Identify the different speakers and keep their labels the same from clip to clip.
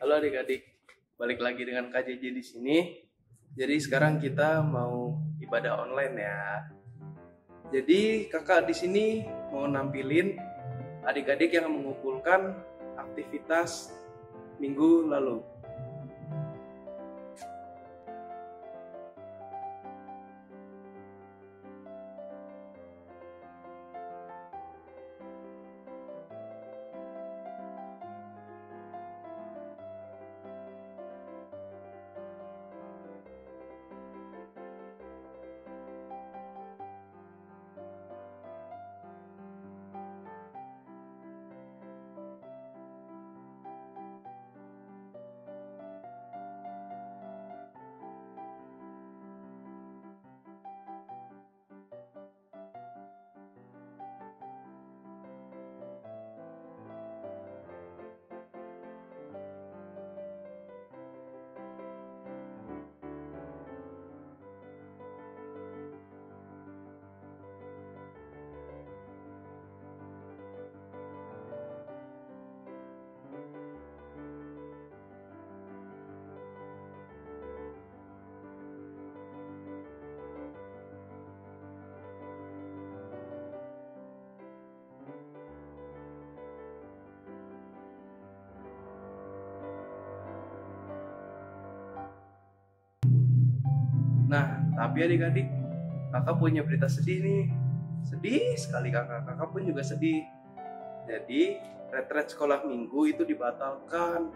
Speaker 1: Halo adik-adik, balik lagi dengan KJJ di sini. Jadi sekarang kita mau ibadah online ya. Jadi kakak di sini mau nampilin adik-adik yang mengumpulkan aktivitas minggu lalu. Nah, tapi adik-adik, kakak punya berita sedih nih. Sedih sekali kakak pun juga sedih. Jadi, retret sekolah minggu itu dibatalkan.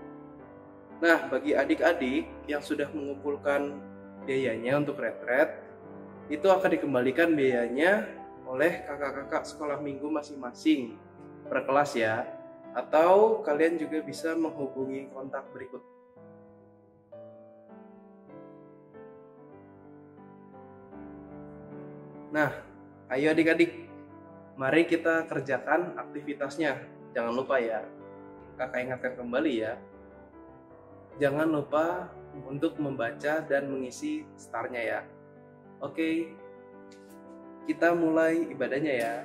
Speaker 1: Nah, bagi adik-adik yang sudah mengumpulkan biayanya untuk retret, itu akan dikembalikan biayanya oleh kakak-kakak sekolah minggu masing-masing per kelas ya. Atau kalian juga bisa menghubungi kontak berikut. Nah, ayo adik-adik, mari kita kerjakan aktivitasnya. Jangan lupa ya, kakak ingatkan kembali ya. Jangan lupa untuk membaca dan mengisi startnya ya. Oke, kita mulai ibadahnya ya.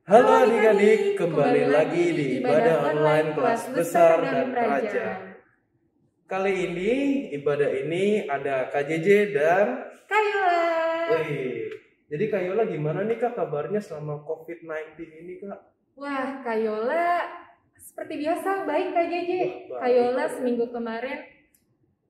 Speaker 1: Halo adik-adik, kembali lagi di ibadah online kelas besar dan raja. Kali ini ibadah ini ada KJJ dan
Speaker 2: Kayola.
Speaker 1: Wih, jadi Kayola gimana nih Kak kabarnya selama COVID-19 ini Kak?
Speaker 2: Wah, Kayola seperti biasa baik Kak JJ. Kayola seminggu kemarin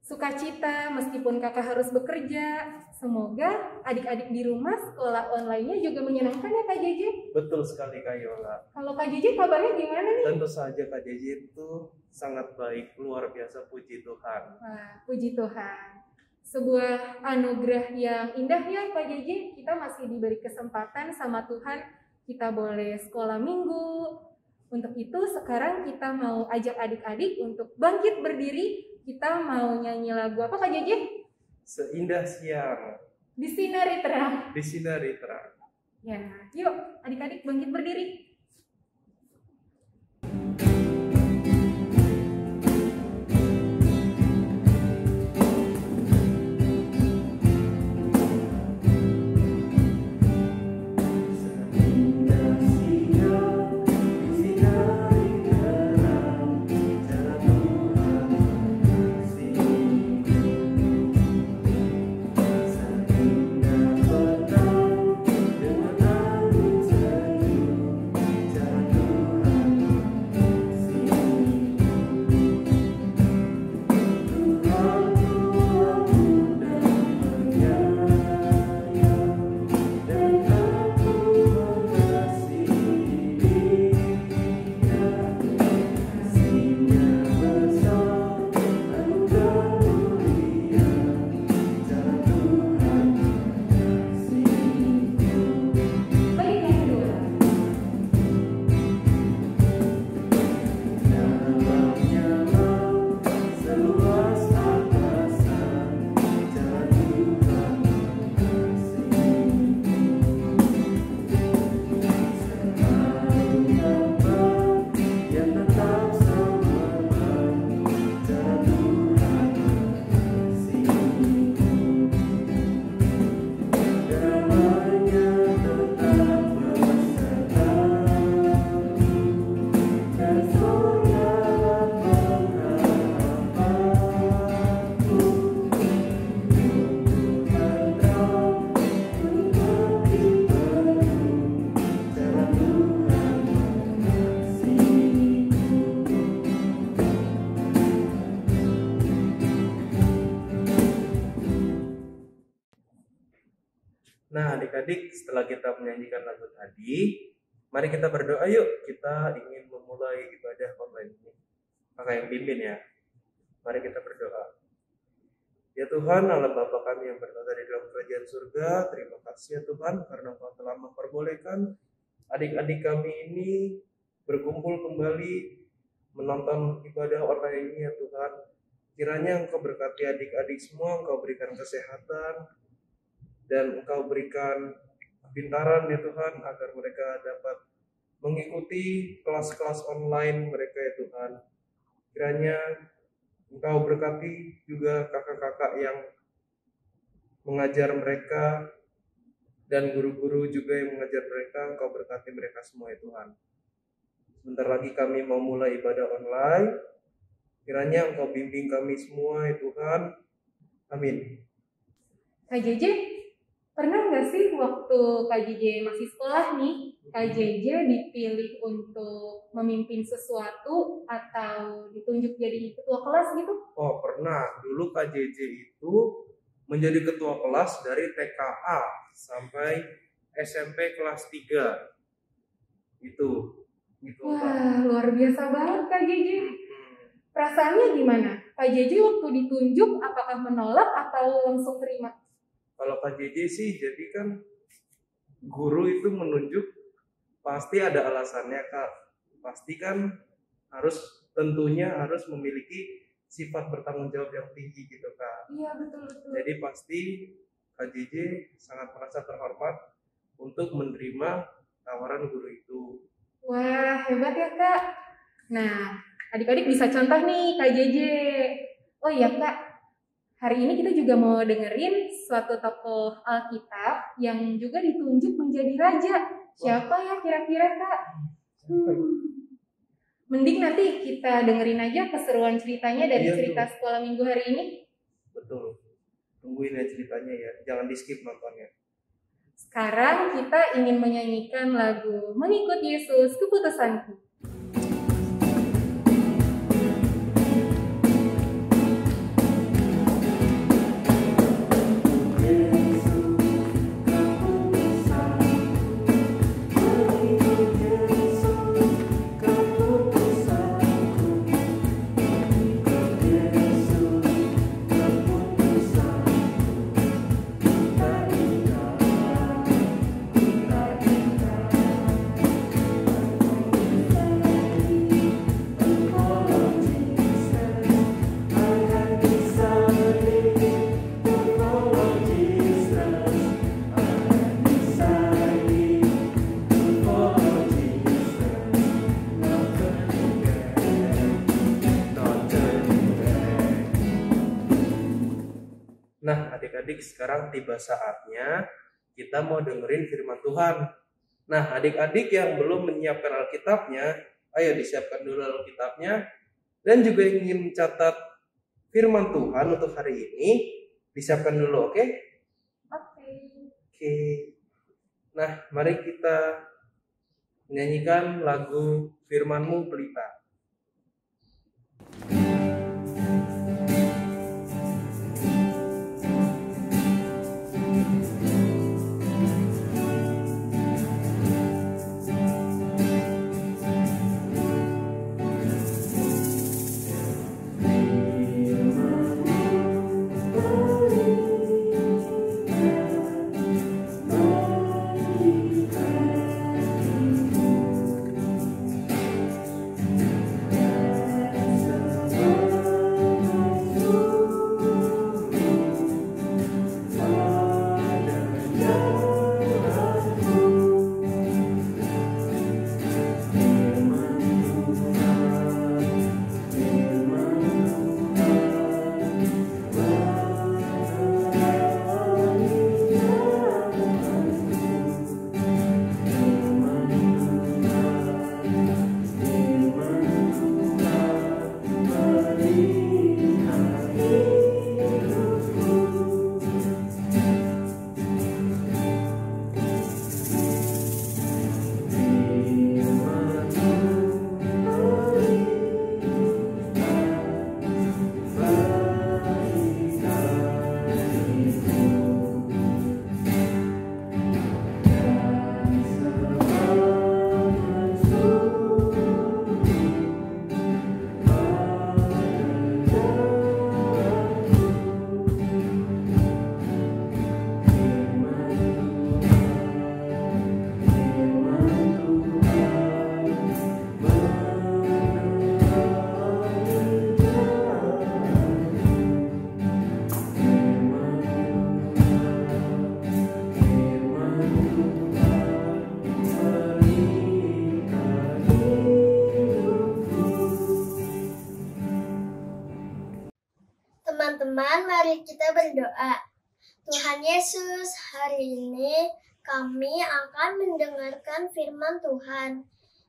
Speaker 2: sukacita meskipun kakak harus bekerja. Semoga adik-adik di rumah sekolah online-nya juga menyenangkan ya Kak JJ.
Speaker 1: Betul sekali Kayola.
Speaker 2: Kalau Kak JJ kabarnya gimana nih?
Speaker 1: Tentu saja Kak JJ itu sangat baik, luar biasa, puji Tuhan.
Speaker 2: Wah, puji Tuhan. Sebuah anugerah yang indah ya Pak JJ. Kita masih diberi kesempatan sama Tuhan, kita boleh sekolah minggu. Untuk itu sekarang kita mau ajak adik-adik untuk bangkit berdiri. Kita mau nyanyi lagu apa Kak JJ?
Speaker 1: Seindah siang
Speaker 2: Disinari terang.
Speaker 1: disinari terang.
Speaker 2: Ya, yuk adik-adik bangkit berdiri.
Speaker 1: adik-adik, setelah kita menyanyikan lagu tadi, mari kita berdoa yuk. Kita ingin memulai ibadah online ini. Kakak yang pimpin ya. Mari kita berdoa. Ya Tuhan, Allah Bapa kami yang berada di dalam kerajaan surga, terima kasih ya Tuhan karena Engkau telah memperbolehkan adik-adik kami ini berkumpul kembali menonton ibadah online ini ya Tuhan. Kiranya Engkau berkati adik-adik semua, Engkau berikan kesehatan, dan Engkau berikan kepintaran ya Tuhan, agar mereka dapat mengikuti kelas-kelas online mereka ya Tuhan. Kiranya Engkau berkati juga kakak-kakak yang mengajar mereka, dan guru-guru juga yang mengajar mereka. Engkau berkati mereka semua ya Tuhan. Sebentar lagi kami mau mulai ibadah online. Kiranya Engkau bimbing kami semua ya Tuhan. Amin.
Speaker 2: Kak JJ, pernah nggak sih waktu Kak JJ masih sekolah nih, Kak JJ dipilih untuk memimpin sesuatu atau ditunjuk jadi ketua kelas gitu?
Speaker 1: Oh pernah, dulu Kak JJ itu menjadi ketua kelas dari TKA sampai SMP kelas 3. Itu
Speaker 2: Wah,
Speaker 1: Kak.
Speaker 2: luar biasa banget Kak JJ. Perasaannya gimana? Kak JJ waktu ditunjuk apakah menolak atau langsung terima?
Speaker 1: Kalau Kak JJ sih, jadi kan guru itu menunjuk pasti ada alasannya Kak. Pasti kan tentunya harus memiliki sifat bertanggung jawab yang tinggi gitu Kak.
Speaker 2: Iya betul.
Speaker 1: Jadi pasti Kak JJ sangat merasa terhormat untuk menerima tawaran guru itu.
Speaker 2: Wah, hebat ya Kak. Nah, adik-adik bisa contoh nih Kak JJ. Oh iya Kak, hari ini kita juga mau dengerin suatu tokoh Alkitab yang juga ditunjuk menjadi raja. Siapa ya kira-kira Kak? Mending nanti kita dengerin aja keseruan ceritanya dari cerita sekolah minggu hari ini.
Speaker 1: Betul. Tungguin ya ceritanya ya, jangan di skip nontonnya.
Speaker 2: Sekarang kita ingin menyanyikan lagu Mengikut Yesus Keputusanku.
Speaker 1: Nah, adik-adik, sekarang tiba saatnya kita mau dengerin firman Tuhan. Nah, adik-adik yang belum menyiapkan Alkitabnya, ayo disiapkan dulu Alkitabnya. Dan juga yang ingin mencatat firman Tuhan untuk hari ini, disiapkan dulu, oke? Oke. Nah, mari kita menyanyikan lagu Firman-Mu Pelita.
Speaker 3: berdoa. Tuhan Yesus, hari ini kami akan mendengarkan firman Tuhan.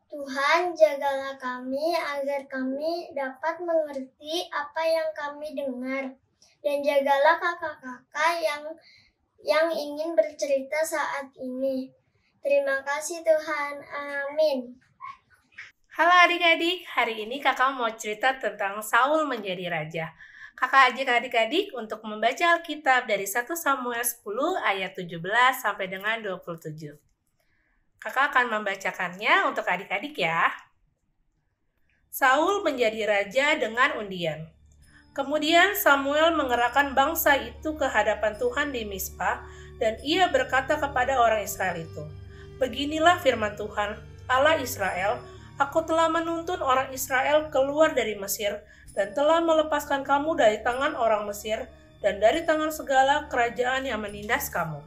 Speaker 3: Tuhan, jagalah kami agar kami dapat mengerti apa yang kami dengar. Dan jagalah kakak-kakak yang ingin bercerita saat ini. Terima kasih Tuhan. Amin.
Speaker 4: Halo adik-adik, hari ini kakak mau cerita tentang Saul menjadi raja. Kakak ajak adik-adik untuk membaca Alkitab dari 1 Samuel 10 ayat 17 sampai dengan 27. Kakak akan membacakannya untuk adik-adik ya. Saul menjadi raja dengan undian. Kemudian Samuel mengerahkan bangsa itu ke hadapan Tuhan di Mizpah, dan ia berkata kepada orang Israel itu, "Beginilah firman Tuhan, Allah Israel, Aku telah menuntun orang Israel keluar dari Mesir dan telah melepaskan kamu dari tangan orang Mesir dan dari tangan segala kerajaan yang menindas kamu.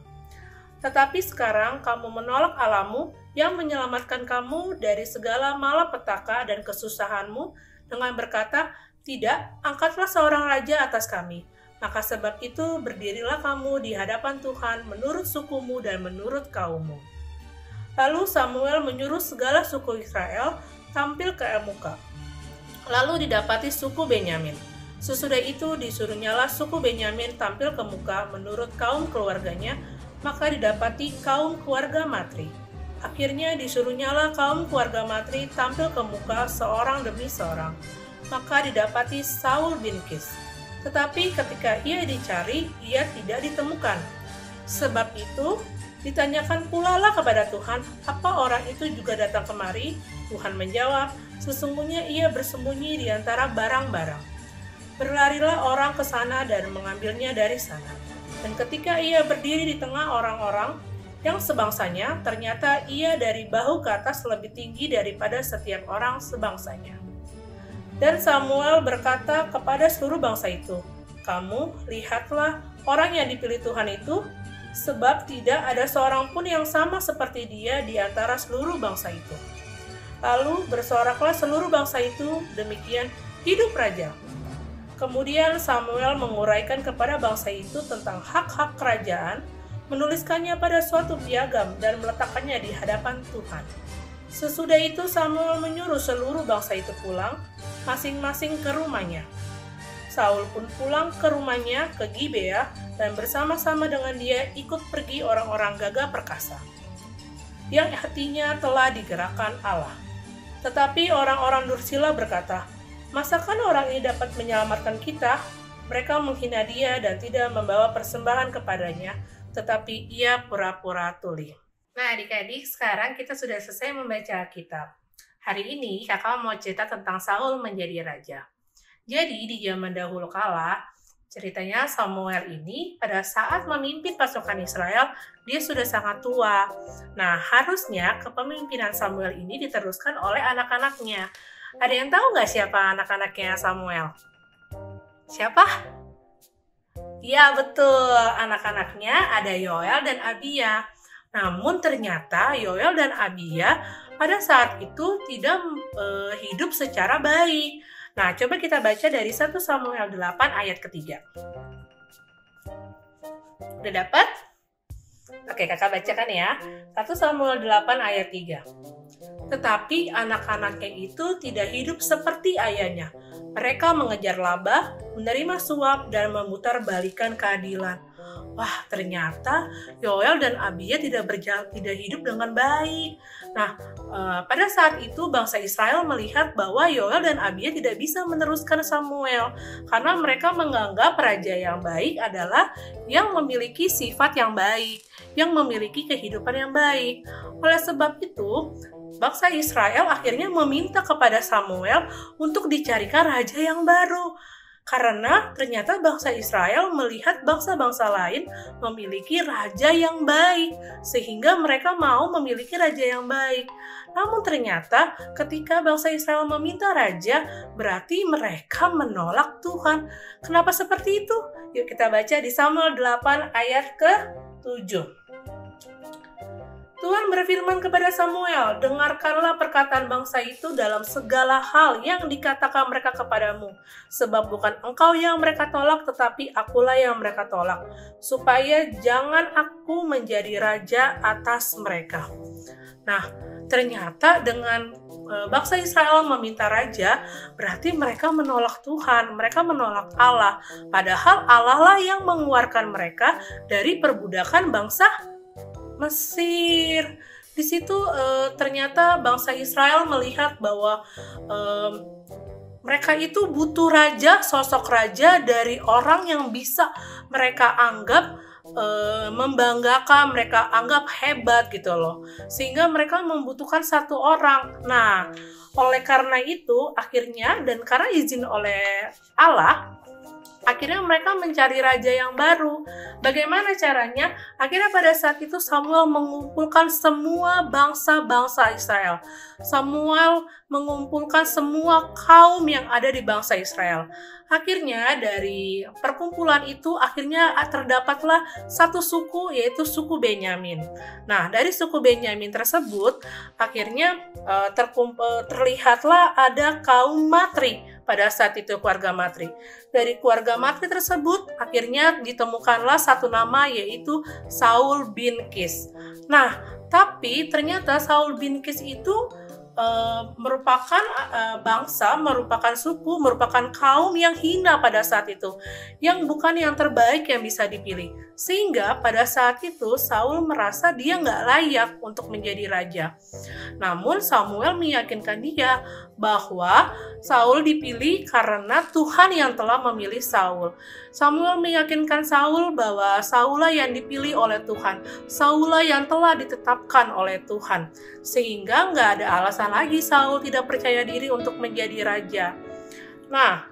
Speaker 4: Tetapi sekarang kamu menolak Allahmu yang menyelamatkan kamu dari segala malapetaka dan kesusahanmu dengan berkata, 'Tidak, angkatlah seorang raja atas kami.' Maka sebab itu berdirilah kamu di hadapan Tuhan menurut sukumu dan menurut kaummu." Lalu Samuel menyuruh segala suku Israel tampil ke Elmuka. Lalu didapati suku Benyamin. Sesudah itu disuruhnyalah suku Benyamin tampil ke muka menurut kaum keluarganya, maka didapati kaum keluarga Matri. Akhirnya disuruhnyalah kaum keluarga Matri tampil ke muka seorang demi seorang, maka didapati Saul bin Kis. Tetapi ketika ia dicari, ia tidak ditemukan. Sebab itu ditanyakan pula lah kepada Tuhan, apa orang itu juga datang kemari? Tuhan menjawab, sesungguhnya ia bersembunyi di antara barang-barang. Berlarilah orang ke sana dan mengambilnya dari sana. Dan ketika ia berdiri di tengah orang-orang yang sebangsanya, ternyata ia dari bahu ke atas lebih tinggi daripada setiap orang sebangsanya. Dan Samuel berkata kepada seluruh bangsa itu, "Kamu lihatlah orang yang dipilih Tuhan itu, sebab tidak ada seorang pun yang sama seperti dia di antara seluruh bangsa itu." Lalu bersoraklah seluruh bangsa itu, demikian hidup raja. Kemudian Samuel menguraikan kepada bangsa itu tentang hak-hak kerajaan, menuliskannya pada suatu piagam dan meletakkannya di hadapan Tuhan. Sesudah itu Samuel menyuruh seluruh bangsa itu pulang, masing-masing ke rumahnya. Saul pun pulang ke rumahnya ke Gibea, dan bersama-sama dengan dia ikut pergi orang-orang gagah perkasa, yang hatinya telah digerakkan Allah. Tetapi orang-orang dursila berkata, "Masakan orang ini dapat menyelamatkan kita?" Mereka menghina dia dan tidak membawa persembahan kepadanya, tetapi ia pura-pura tuli. Nah adik-adik, sekarang kita sudah selesai membaca Alkitab. Hari ini kakak mau cerita tentang Saul menjadi raja. Jadi di zaman dahulu kala, ceritanya Samuel ini pada saat memimpin pasukan Israel, dia sudah sangat tua. Nah, harusnya kepemimpinan Samuel ini diteruskan oleh anak-anaknya. Ada yang tahu nggak siapa anak-anaknya Samuel? Siapa? Ya, betul. Anak-anaknya ada Yoel dan Abia. Namun ternyata Yoel dan Abia pada saat itu tidak hidup secara baik. Nah, coba kita baca dari 1 Samuel 8 ayat ketiga. Udah dapat? Oke, kakak bacakan ya. 1 Samuel 8 ayat 3. Tetapi anak-anaknya itu tidak hidup seperti ayahnya. Mereka mengejar laba, menerima suap, dan memutarbalikkan keadilan. Wah, ternyata Yoel dan Abia tidak hidup dengan baik. Nah, pada saat itu bangsa Israel melihat bahwa Yoel dan Abia tidak bisa meneruskan Samuel karena mereka menganggap raja yang baik adalah yang memiliki sifat yang baik, yang memiliki kehidupan yang baik. Oleh sebab itu, bangsa Israel akhirnya meminta kepada Samuel untuk dicarikan raja yang baru. Karena ternyata bangsa Israel melihat bangsa-bangsa lain memiliki raja yang baik, sehingga mereka mau memiliki raja yang baik. Namun ternyata ketika bangsa Israel meminta raja, berarti mereka menolak Tuhan. Kenapa seperti itu? Yuk kita baca di Samuel 8 ayat ke-7. Tuhan berfirman kepada Samuel, "Dengarkanlah perkataan bangsa itu dalam segala hal yang dikatakan mereka kepadamu, sebab bukan engkau yang mereka tolak, tetapi akulah yang mereka tolak, supaya jangan aku menjadi raja atas mereka." Nah, ternyata dengan bangsa Israel meminta raja, berarti mereka menolak Tuhan, mereka menolak Allah. Padahal Allah lah yang mengeluarkan mereka dari perbudakan bangsa Mesir. Di situ ternyata bangsa Israel melihat bahwa mereka itu butuh raja, sosok raja dari orang yang bisa mereka anggap membanggakan, mereka anggap hebat gitu loh. Sehingga mereka membutuhkan satu orang. Nah, oleh karena itu akhirnya dan karena izin oleh Allah, akhirnya mereka mencari raja yang baru. Bagaimana caranya? Akhirnya pada saat itu Samuel mengumpulkan semua bangsa-bangsa Israel. Samuel mengumpulkan semua kaum yang ada di bangsa Israel. Akhirnya dari perkumpulan itu akhirnya terdapatlah satu suku, yaitu suku Benyamin. Nah, dari suku Benyamin tersebut akhirnya terlihatlah ada kaum Matri. Pada saat itu keluarga Matri. Dari keluarga Matri tersebut akhirnya ditemukanlah satu nama, yaitu Saul bin Kis. Nah, tapi ternyata Saul bin Kis itu merupakan bangsa, merupakan suku, merupakan kaum yang hina pada saat itu, yang bukan yang terbaik yang bisa dipilih. Sehingga pada saat itu Saul merasa dia nggak layak untuk menjadi raja. Namun Samuel meyakinkan dia bahwa Saul dipilih karena Tuhan yang telah memilih Saul. Samuel meyakinkan Saul bahwa Saul yang dipilih oleh Tuhan, Saul yang telah ditetapkan oleh Tuhan. Sehingga nggak ada alasan lagi Saul tidak percaya diri untuk menjadi raja. Nah,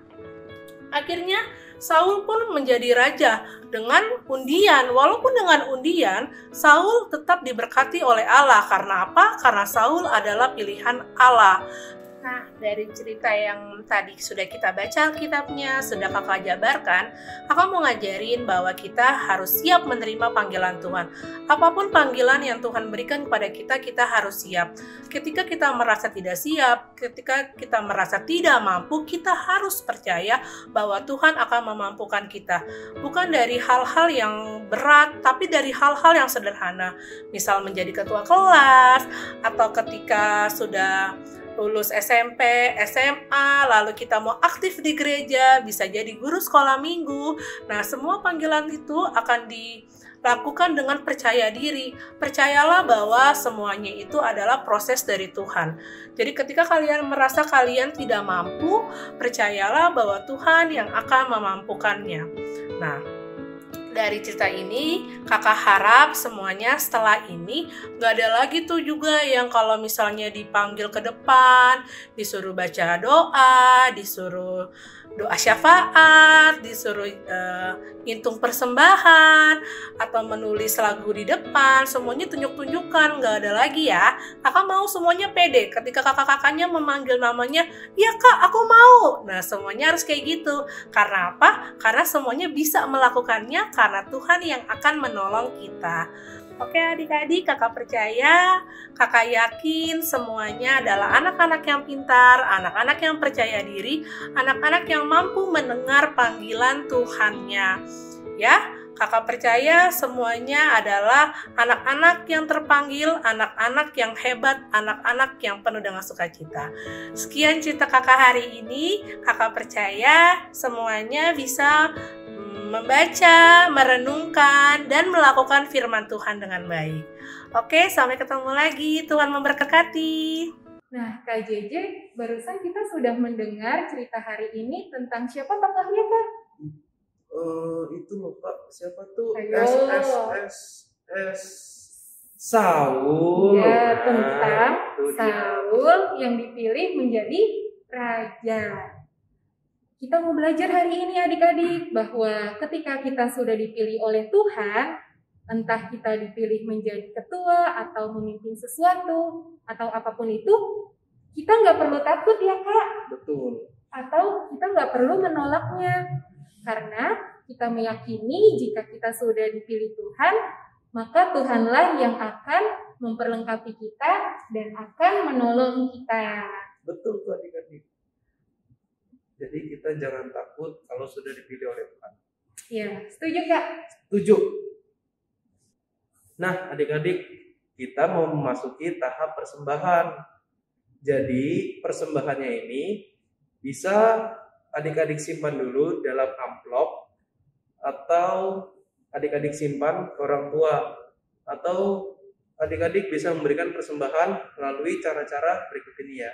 Speaker 4: akhirnya Saul pun menjadi raja dengan undian. Walaupun dengan undian, Saul tetap diberkati oleh Allah. Karena apa? Karena Saul adalah pilihan Allah. Nah, dari cerita yang tadi sudah kita baca Alkitabnya, sudah kakak jabarkan, kakak mau ngajarin bahwa kita harus siap menerima panggilan Tuhan. Apapun panggilan yang Tuhan berikan kepada kita, kita harus siap. Ketika kita merasa tidak siap, ketika kita merasa tidak mampu, kita harus percaya bahwa Tuhan akan memampukan kita. Bukan dari hal-hal yang berat, tapi dari hal-hal yang sederhana. Misal menjadi ketua kelas, atau ketika sudah lulus SMP, SMA, lalu kita mau aktif di gereja, bisa jadi guru sekolah minggu. Nah, semua panggilan itu akan dilakukan dengan percaya diri. Percayalah bahwa semuanya itu adalah proses dari Tuhan. Jadi ketika kalian merasa kalian tidak mampu, percayalah bahwa Tuhan yang akan memampukannya. Nah, dari cerita ini, kakak harap semuanya setelah ini gak ada lagi tuh juga yang kalau misalnya dipanggil ke depan, disuruh baca doa, disuruh doa syafaat, disuruh ngitung persembahan, atau menulis lagu di depan, semuanya tunjuk-tunjukkan, gak ada lagi ya. Kakak mau semuanya pede, ketika kakak-kakaknya memanggil namanya, ya kak aku mau. Nah, semuanya harus kayak gitu. Karena apa? Karena semuanya bisa melakukannya karena Tuhan yang akan menolong kita. Oke adik-adik, kakak percaya, kakak yakin semuanya adalah anak-anak yang pintar, anak-anak yang percaya diri, anak-anak yang mampu mendengar panggilan Tuhannya. Ya, kakak percaya semuanya adalah anak-anak yang terpanggil, anak-anak yang hebat, anak-anak yang penuh dengan sukacita. Sekian cerita kakak hari ini, kakak percaya semuanya bisa membaca, merenungkan, dan melakukan firman Tuhan dengan baik. Oke, sampai ketemu lagi. Tuhan memberkati.
Speaker 2: Nah, Kak JJ, barusan kita sudah mendengar cerita hari ini tentang siapa tokohnya, Kak?
Speaker 1: Itu loh Kak, siapa tuh?
Speaker 2: Ayo.
Speaker 1: Saul.
Speaker 2: Ya, tentang Saul yang dipilih menjadi raja. Kita mau belajar hari ini adik-adik bahwa ketika kita sudah dipilih oleh Tuhan, entah kita dipilih menjadi ketua atau memimpin sesuatu atau apapun itu, kita nggak perlu takut ya Kak.
Speaker 1: Betul.
Speaker 2: Atau kita nggak perlu menolaknya. Karena kita meyakini jika kita sudah dipilih Tuhan, maka Tuhanlah yang akan memperlengkapi kita, dan akan menolong kita.
Speaker 1: Betul tuh adik-adik. Jadi kita jangan takut kalau sudah dipilih oleh Tuhan.
Speaker 2: Ya, setuju Kak?
Speaker 1: Setuju. Nah, adik-adik, kita mau memasuki tahap persembahan. Jadi, persembahannya ini bisa adik-adik simpan dulu dalam amplop, atau adik-adik simpan ke orang tua, atau adik-adik bisa memberikan persembahan melalui cara-cara berikut ini ya.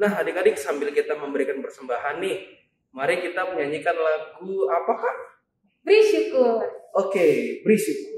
Speaker 1: Nah, adik-adik, sambil kita memberikan persembahan nih, mari kita menyanyikan lagu apa, Kak?
Speaker 2: Beri syukur.
Speaker 1: Oke, beri syukur.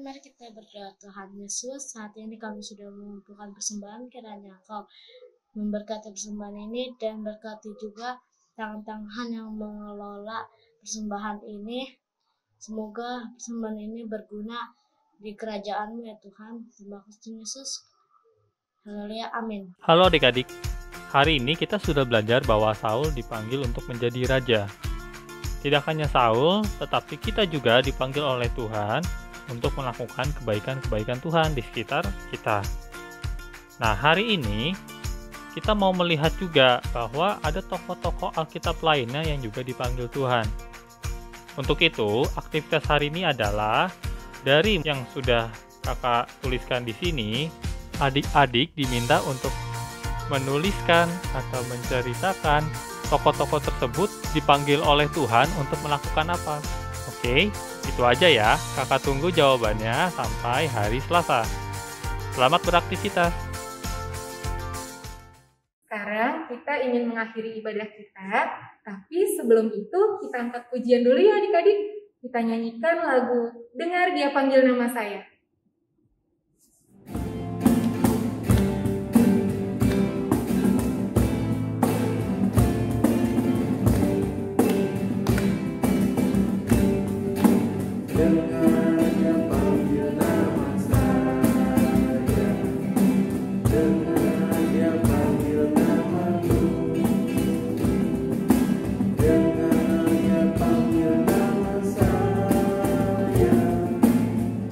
Speaker 5: Mari kita berdoa. Tuhan Yesus, saat ini kami sudah mengumpulkan persembahan, kiranya Kau memberkati persembahan ini dan berkati juga tangan-tangan yang mengelola persembahan ini. Semoga persembahan ini berguna di kerajaan-Mu ya Tuhan. Terima kasih Yesus. Haleluya, amin.
Speaker 6: Halo adik-adik, hari ini kita sudah belajar bahwa Saul dipanggil untuk menjadi raja. Tidak hanya Saul, tetapi kita juga dipanggil oleh Tuhan untuk melakukan kebaikan-kebaikan Tuhan di sekitar kita. Nah, hari ini kita mau melihat juga bahwa ada tokoh-tokoh Alkitab lainnya yang juga dipanggil Tuhan. Untuk itu, aktivitas hari ini adalah dari yang sudah kakak tuliskan di sini, adik-adik diminta untuk menuliskan atau menceritakan tokoh-tokoh tersebut dipanggil oleh Tuhan untuk melakukan apa. Oke, itu aja ya. Kakak tunggu jawabannya sampai hari Selasa. Selamat beraktivitas.
Speaker 2: Sekarang kita ingin mengakhiri ibadah kita, tapi sebelum itu kita angkat pujian dulu ya adik-adik. Kita nyanyikan lagu Dengar Dia Panggil Nama Saya.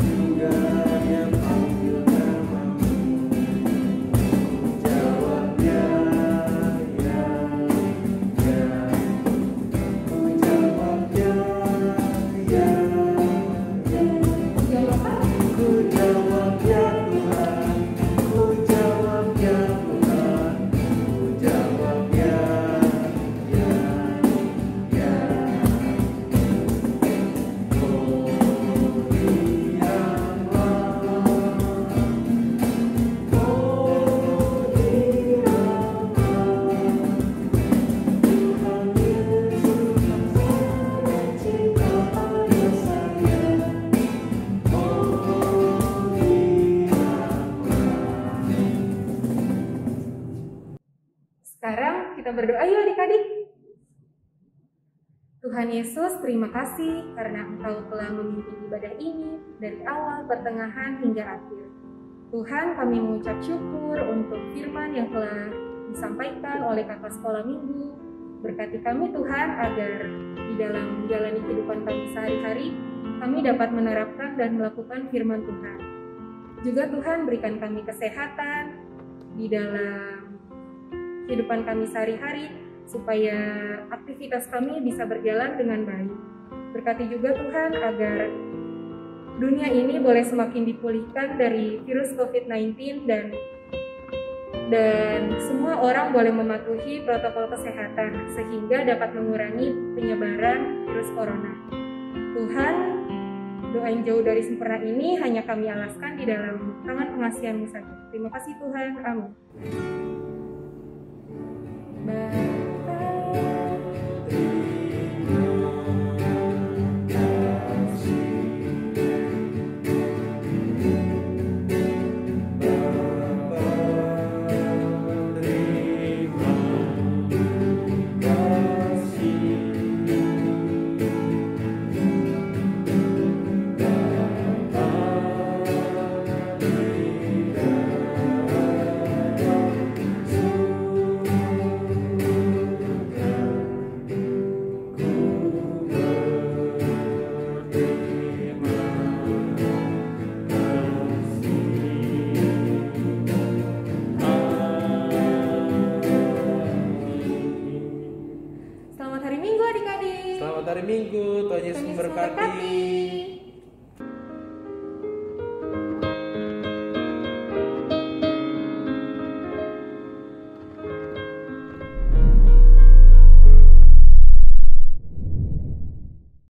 Speaker 1: Juga
Speaker 2: berdoa yuk adik-adik. Tuhan Yesus, terima kasih karena Engkau telah memimpin ibadah ini dari awal, pertengahan, hingga akhir. Tuhan, kami mengucap syukur untuk firman yang telah disampaikan oleh kakak sekolah minggu. Berkati kami Tuhan agar di dalam menjalani kehidupan kami sehari-hari, kami dapat menerapkan dan melakukan firman Tuhan. Juga Tuhan berikan kami kesehatan di dalam kehidupan kami sehari-hari, supaya aktivitas kami bisa berjalan dengan baik. Berkati juga Tuhan agar dunia ini boleh semakin dipulihkan dari virus COVID-19 dan semua orang boleh mematuhi protokol kesehatan sehingga dapat mengurangi penyebaran virus corona. Tuhan, doa yang jauh dari sempurna ini hanya kami alaskan di dalam tangan pengasihan-Mu saja. Terima kasih Tuhan. Amin.
Speaker 1: Selamat hari Minggu, Tuhan Yesus memberkati.